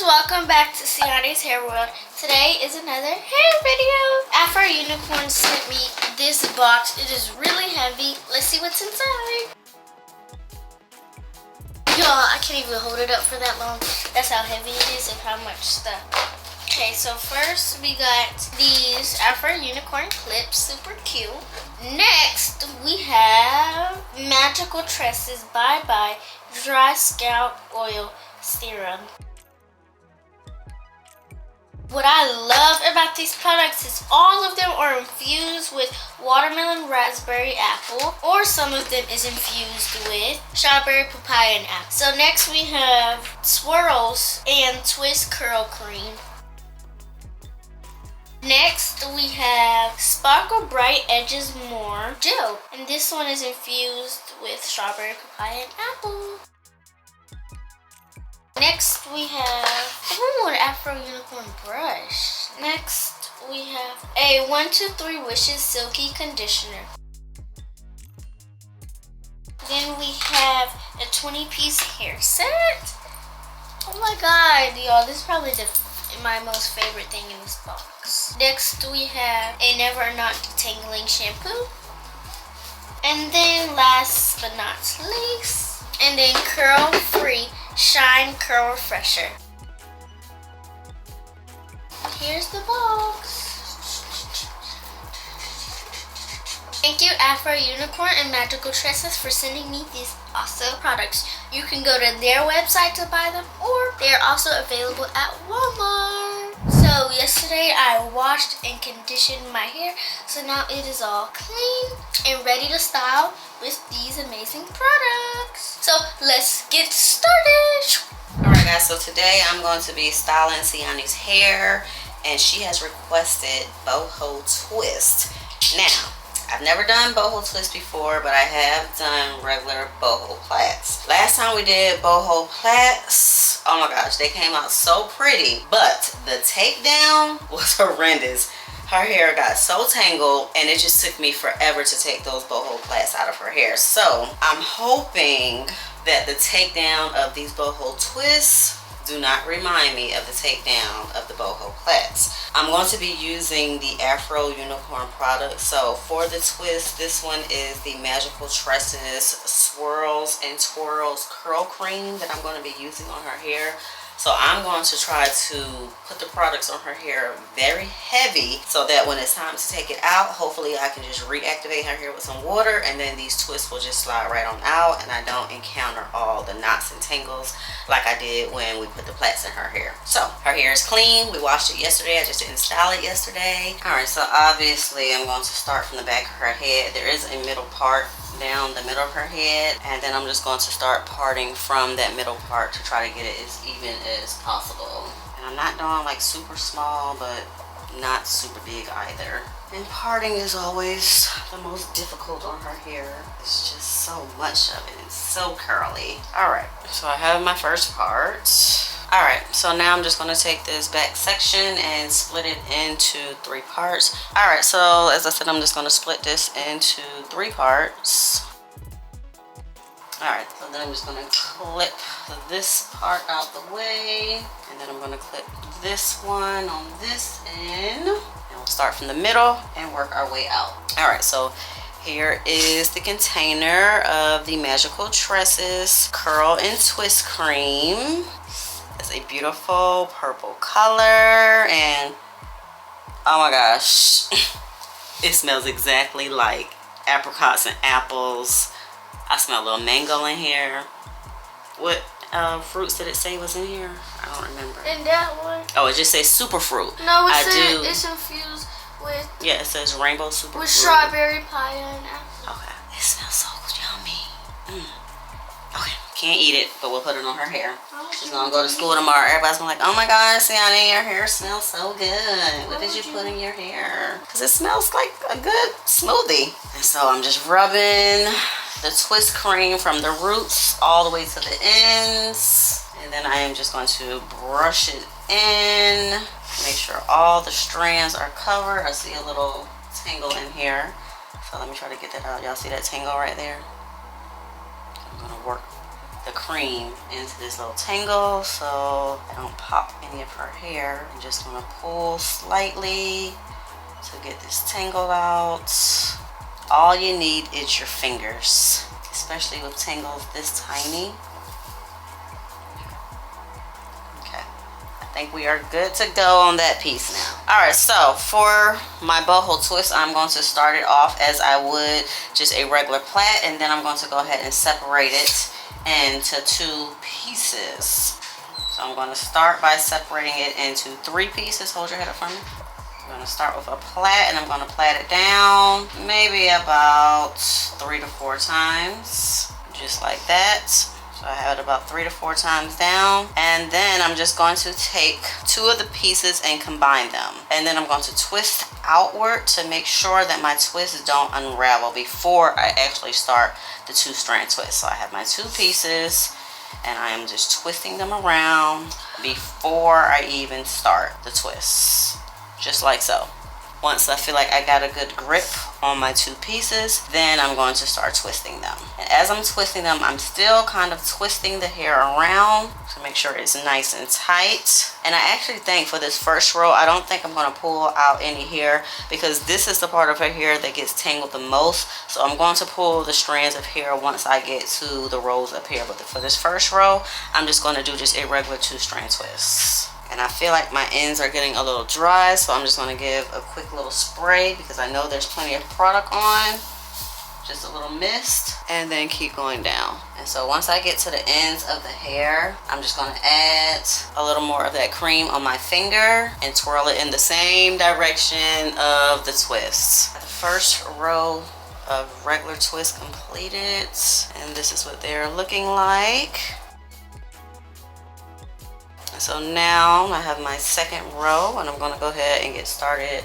welcome back to Siani's Hair World. Today is another hair video. Afro Unicorn sent me this box. It is really heavy. Let's see what's inside. Y'all, I can't even hold it up for that long. That's how heavy it is and how much stuff. Okay, so first we got these Afro Unicorn clips, super cute. Next, we have Magical Tresses Bye Bye Dry Scalp Oil Serum. What I love about these products is all of them are infused with watermelon, raspberry, apple, or some of them is infused with strawberry, papaya, and apple. So next we have Swirls and Twist Curl Cream. Next we have Sparkle Bright Edges More Gel, and this one is infused with strawberry, papaya, and apple. Next we have an Afro Unicorn brush. Next we have a 1, 2, 3 Wishes Silky Conditioner. Then we have a 20-piece hair set. Oh my god, y'all, this is probably my most favorite thing in this box. Next we have a Never Not Detangling shampoo. And then last but not least, and then Curl Free Shine Curl Refresher. Here's the box. Thank you Afro Unicorn and Magical Tresses for sending me these awesome products. You can go to their website to buy them, or they are also available at Walmart. So yesterday I washed and conditioned my hair, so now it is all clean and ready to style with these amazing products. So let's get started. Alright guys, so today I'm going to be styling Siani's hair, and she has requested boho twist. Now, I've never done boho twist before, but I have done regular boho plaits. Last time we did boho plaits, oh my gosh, they came out so pretty, but the takedown was horrendous. Her hair got so tangled, and it just took me forever to take those boho plaits out of her hair. So I'm hoping that the takedown of these boho twists do not remind me of the takedown of the boho plaits. I'm going to be using the Afro Unicorn product. So for the twist, this one is the Magical Tresses Swirls and Twirls Curl Cream that I'm going to be using on her hair. So I'm going to try to put the products on her hair very heavy, so that when it's time to take it out, hopefully I can just reactivate her hair with some water, and then these twists will just slide right on out, and I don't encounter all the knots and tangles like I did when we put the plaits in her hair. So her hair is clean. We washed it yesterday. I just didn't style it yesterday. Alright, so obviously I'm going to start from the back of her head. There is a middle part down the middle of her head, and then I'm just going to start parting from that middle part to try to get it as even as possible. And I'm not doing like super small, but not super big either. And parting is always the most difficult on her hair. It's just so much of it. It's so curly. Alright, so I have my first part. Alright, so now I'm just going to take this back section and split it into 3 parts. Alright, so as I said, I'm just going to split this into 3 parts. Alright, so then I'm just going to clip this part out the way. And then I'm going to clip this one on this end. And we'll start from the middle and work our way out. Alright, so here is the container of the Magical Tresses Curl and Twist Cream. It's a beautiful purple color, and oh my gosh, it smells exactly like apricots and apples. I smell a little mango in here. What fruits did it say was in here? I don't remember. In that one? Oh, it just says superfruit. No, it's infused with... Yeah, it says rainbow superfruit. With strawberry, papaya, and apple. Okay, it smells so yummy. Okay, can't eat it, but we'll put it on her hair. She's gonna go to school tomorrow. Everybody's gonna be like, oh my god, Siani, your hair smells so good. What did you put in your hair? Because it smells like a good smoothie. And so I'm just rubbing the twist cream from the roots all the way to the ends. And then I am just going to brush it in. Make sure all the strands are covered. I see a little tangle in here. So let me try to get that out. Y'all see that tangle right there? I'm gonna work the cream into this little tangle so I don't pop any of her hair. I'm just gonna pull slightly to get this tangle out. All you need is your fingers, especially with tangles this tiny. Okay, I think we are good to go on that piece now. All right, so for my boho twist, I'm going to start it off as I would just a regular plait, and then I'm going to go ahead and separate it into 2 pieces. So I'm going to start by separating it into 3 pieces. Hold your head up for me. I'm going to start with a plait, and I'm going to plait it down maybe about 3 to 4 times, just like that. So I have it about 3 to 4 times down, and then I'm just going to take 2 of the pieces and combine them, and then I'm going to twist outward to make sure that my twists don't unravel before I actually start the 2-strand twist. So I have my 2 pieces, and I am just twisting them around before I even start the twists, just like so. Once I feel like I got a good grip on my 2 pieces, then I'm going to start twisting them. And as I'm twisting them, I'm still kind of twisting the hair around to make sure it's nice and tight. And I actually think for this first row, I don't think I'm going to pull out any hair, because this is the part of her hair that gets tangled the most. So I'm going to pull the strands of hair once I get to the rows up here. But for this first row, I'm just going to do just a regular 2-strand twist. And I feel like my ends are getting a little dry, so I'm just going to give a quick little spray because I know there's plenty of product on. Just a little mist, and then keep going down. And so once I get to the ends of the hair, I'm just going to add a little more of that cream on my finger and twirl it in the same direction of the twist. The first row of regular twists completed, and this is what they're looking like. So now I have my second row, and I'm going to go ahead and get started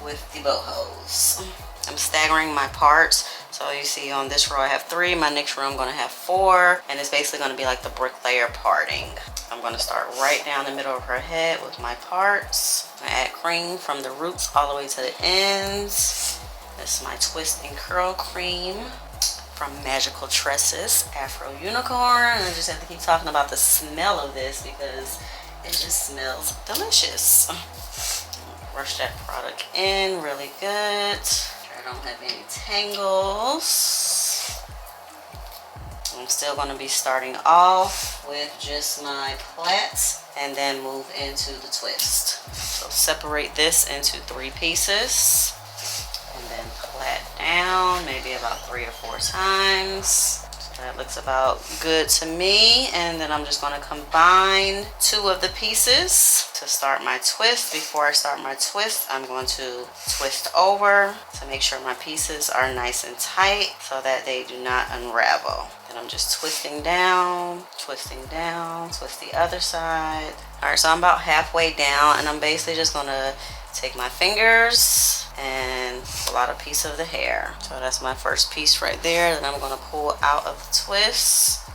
with the bohos. I'm staggering my parts. So you see on this row I have 3, my next row I'm going to have 4, and it's basically going to be like the bricklayer parting. I'm going to start right down the middle of her head with my parts. I add cream from the roots all the way to the ends. This is my twist and curl cream from Magical Tresses Afro Unicorn. And I just have to keep talking about the smell of this because it just smells delicious. Brush that product in really good. I don't have any tangles. I'm still going to be starting off with just my plaits and then move into the twist. So separate this into 3 pieces. And then plait down maybe about 3 to 4 times. So that looks about good to me. And then I'm just going to combine 2 of the pieces to start my twist. Before I start my twist, I'm going to twist over to make sure my pieces are nice and tight so that they do not unravel. Then I'm just twisting down, twist the other side. All right, so I'm about halfway down, and I'm basically just going to take my fingers and pull out a piece of the hair. So that's my first piece right there. Then I'm going to pull out of the twist,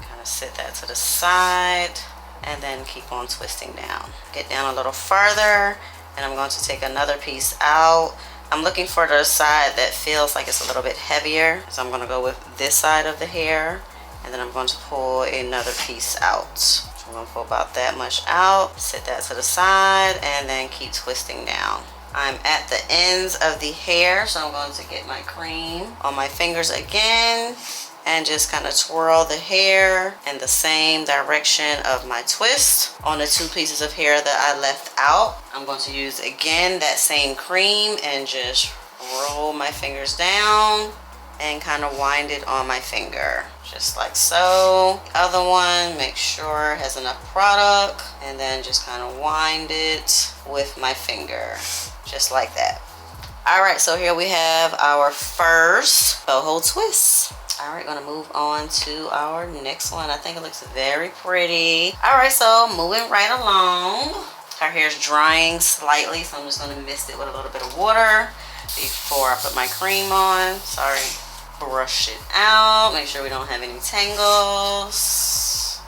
kind of set that to the side, and then keep on twisting down. Get down a little further, and I'm going to take another piece out. I'm looking for the side that feels like it's a little bit heavier, so I'm going to go with this side of the hair, and then I'm going to pull another piece out. I'm going to pull about that much out, set that to the side, and then keep twisting down. I'm at the ends of the hair, so I'm going to get my cream on my fingers again and just kind of twirl the hair in the same direction of my twist on the 2 pieces of hair that I left out. I'm going to use again that same cream and just roll my fingers down and kind of wind it on my finger, just like so. The other one, make sure it has enough product, and then just kind of wind it with my finger, just like that. All right, so here we have our first boho twist. All right, gonna move on to our next one. I think it looks very pretty. All right, so moving right along. Her hair's drying slightly, so I'm just gonna mist it with a little bit of water before I put my cream on. Sorry. Brush it out, make sure we don't have any tangles.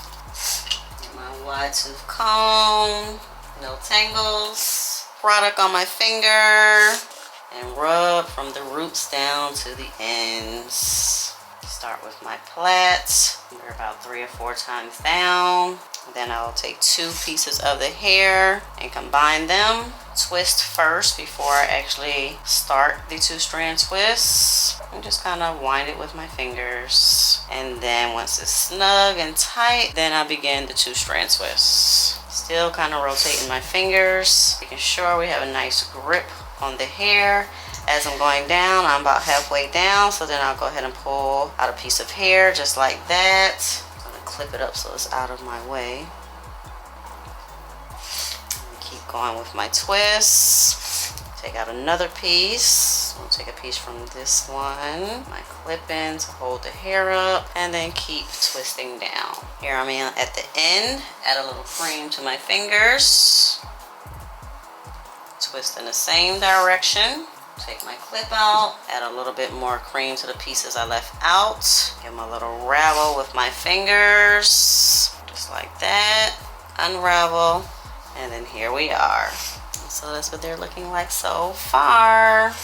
Get my wide tooth comb, no tangles. Product on my finger and rub from the roots down to the ends. Start with my plaits. We're about 3 or 4 times down. Then I'll take 2 pieces of the hair and combine them. Twist first before I actually start the 2-strand twist. And just kind of wind it with my fingers. And then once it's snug and tight, then I begin the 2-strand twist. Still kind of rotating my fingers, making sure we have a nice grip on the hair. As I'm going down, I'm about halfway down, so then I'll go ahead and pull out a piece of hair just like that. I'm gonna clip it up so it's out of my way. Keep going with my twists. Take out another piece. I'm gonna take a piece from this one. My clip-in to hold the hair up, and then keep twisting down. Here I'm at the end. Add a little cream to my fingers. Twist in the same direction. Take my clip out, add a little bit more cream to the pieces I left out. Give them a little ravel with my fingers, just like that. Unravel, and then here we are. So that's what they're looking like so far.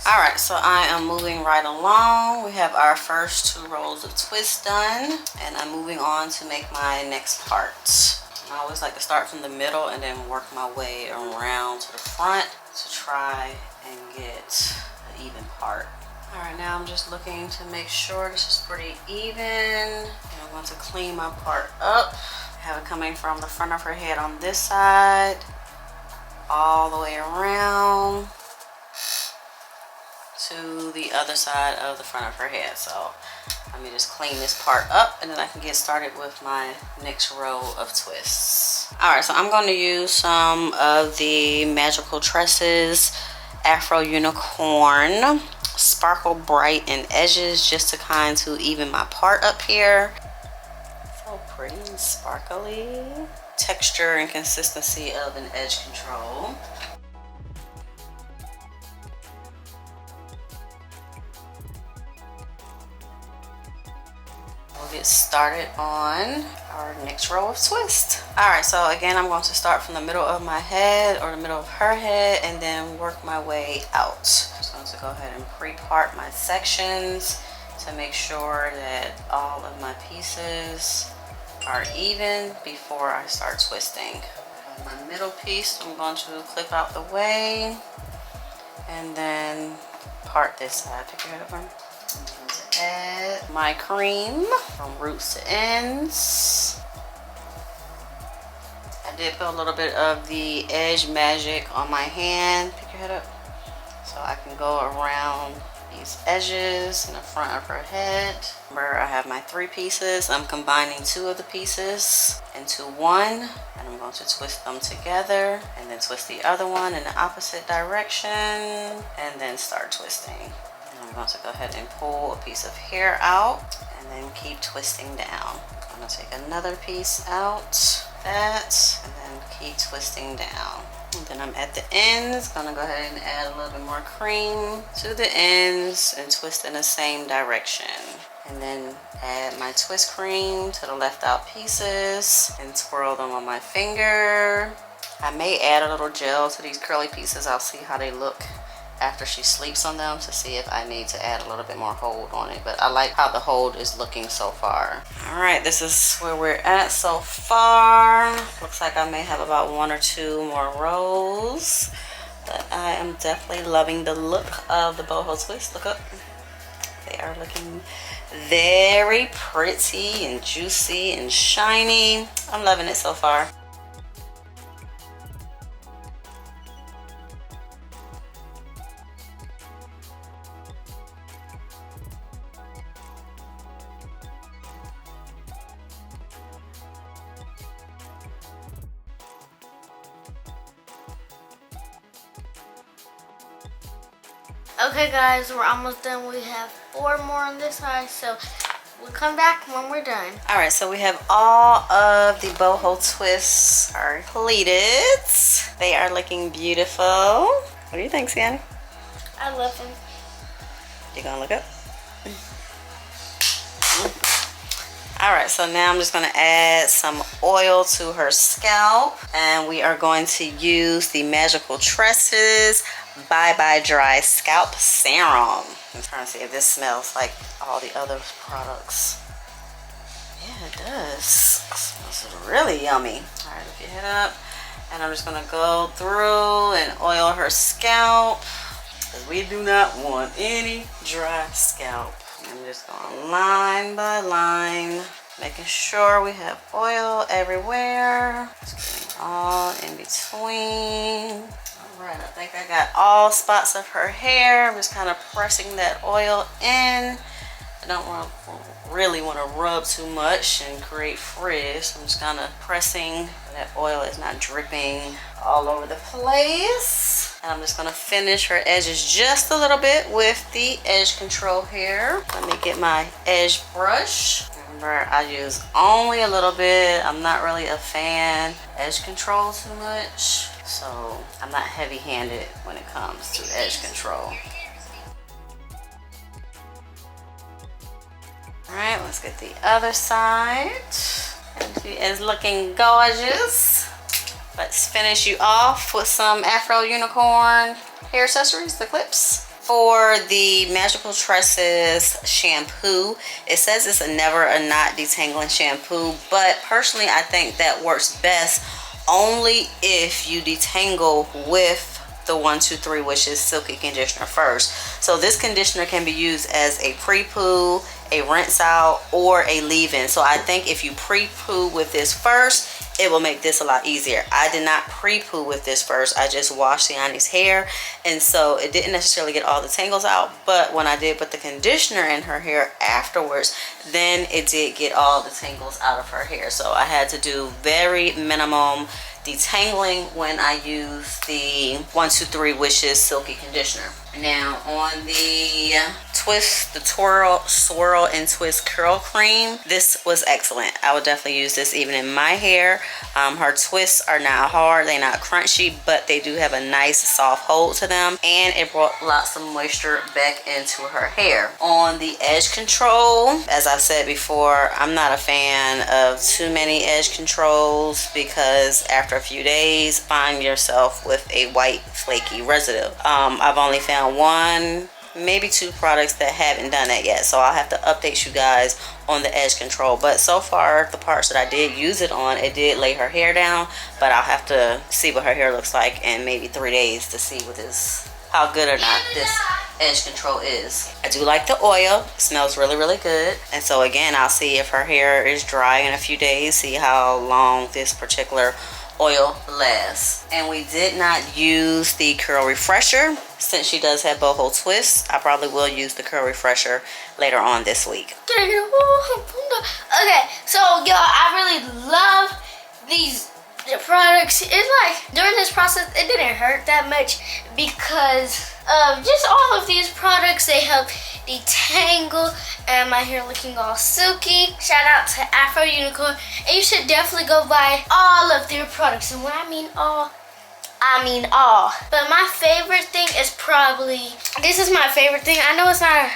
All right, so I am moving right along. We have our first 2 rows of twists done, and I'm moving on to make my next part. I always like to start from the middle and then work my way around to the front to try and get an even part. All right, now I'm just looking to make sure this is pretty even. And I'm going to clean my part up. Have it coming from the front of her head on this side, all the way around to the other side of the front of her head. So let me just clean this part up and then I can get started with my next row of twists. All right, so I'm going to use some of the Magical Tresses Afro Unicorn Sparkle Bright in Edges just to kind of even my part up here. So pretty and sparkly. Texture and consistency of an edge control. We'll get started on our next row of twist. All right, so again, I'm going to start from the middle of my head or the middle of her head and then work my way out. I'm just going to go ahead and pre-part my sections to make sure that all of my pieces are even before I start twisting. My middle piece, I'm going to clip out the way and then part this side. Pick your head up for me. I'm going to add my cream from roots to ends. I did put a little bit of the Edge Magic on my hand. Pick your head up. So I can go around these edges in the front of her head. Remember, I have my 3 pieces. I'm combining 2 of the pieces into one, and I'm going to twist them together and then twist the other one in the opposite direction and then start twisting. And I'm going to go ahead and pull a piece of hair out and then keep twisting down. I'm going to take another piece out, that, and then keep twisting down. And then I'm at the ends, gonna go ahead and add a little bit more cream to the ends and twist in the same direction. And then add my twist cream to the left out pieces and twirl them on my finger. I may add a little gel to these curly pieces. I'll see how they look after she sleeps on them to see if I need to add a little bit more hold on it, but I like how the hold is looking so far. All right, this is where we're at so far. Looks like I may have about 1 or 2 more rows, but I am definitely loving the look of the boho twist. Look up. They are looking very pretty and juicy and shiny. I'm loving it so far. Okay guys, we're almost done. We have 4 more on this side, so we'll come back when we're done. All right, so we have all of the boho twists are completed. They are looking beautiful. What do you think, Sienna? I love them. You gonna look up? All right, so now I'm just gonna add some oil to her scalp, and we are going to use the Magical Tresses Bye Bye Dry Scalp Serum. I'm trying to see if this smells like all the other products. Yeah, it does. It smells really yummy. All right, lift your head up. And I'm just gonna go through and oil her scalp, because we do not want any dry scalp. I'm just going line by line, making sure we have oil everywhere. Just getting all in between. All right, I think I got all spots of her hair. I'm just kind of pressing that oil in. I don't really want to rub too much and create frizz. I'm just kind of pressing so that oil is not dripping all over the place. And I'm just going to finish her edges just a little bit with the edge control here. Let me get my edge brush. Remember, I use only a little bit. I'm not really a fan of edge control too much. So I'm not heavy-handed when it comes to edge control. Alright, let's get the other side. And she is looking gorgeous. Let's finish you off with some Afro Unicorn hair accessories, the clips. For the Magical Tresses shampoo, it says it's a never a knot detangling shampoo, but personally I think that works best only if you detangle with the 123 Wishes Silky Conditioner first. So this conditioner can be used as a pre-poo, a rinse out, or a leave-in. So I think if you pre-poo with this first, it will make this a lot easier. I did not pre-poo with this first. I just washed Siani's hair, and so it didn't necessarily get all the tangles out, but when I did put the conditioner in her hair afterwards, then it did get all the tangles out of her hair. So I had to do very minimum detangling when I use the 123 Wishes Silky Conditioner. Now on the twist, the swirl and twist curl cream, this was excellent. I would definitely use this even in my hair. Her twists are not hard, they're not crunchy, but they do have a nice soft hold to them, and it brought lots of moisture back into her hair. On the edge control, as I've said before, I'm not a fan of too many edge controls because after a few days find yourself with a white flaky residue. I've only found one, maybe two products that haven't done that yet, so I'll have to update you guys on the edge control. But so far, the parts that I did use it on, it did lay her hair down, but I'll have to see what her hair looks like in maybe 3 days to see what this, how good or not this edge control is. I do like the oil. It smells really, really good. And so again, I'll see if her hair is dry in a few days, see how long this particular oil lasts. And we did not use the curl refresher since she does have boho twists. I probably will use the curl refresher later on this week. Okay, so y'all, I really love these products. It's like during this process it didn't hurt that much because of just all of these products. They help detangle and my hair looking all silky. Shout out to Afro Unicorn, and you should definitely go buy all of their products. And when I mean all, I mean all. But my favorite thing is probably, this is my favorite thing. I know it's not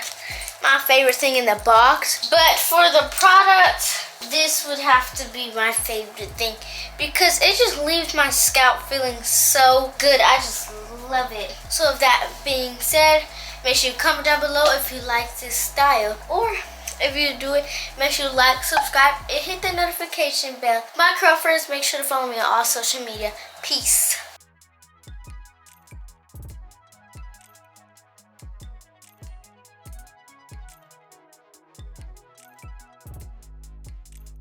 my favorite thing in the box, but for the product, this would have to be my favorite thing because it just leaves my scalp feeling so good. I just love it. So with that being said, make sure you comment down below if you like this style, or if you do it, make sure you like, subscribe, and hit the notification bell. My curl friends, make sure to follow me on all social media. Peace.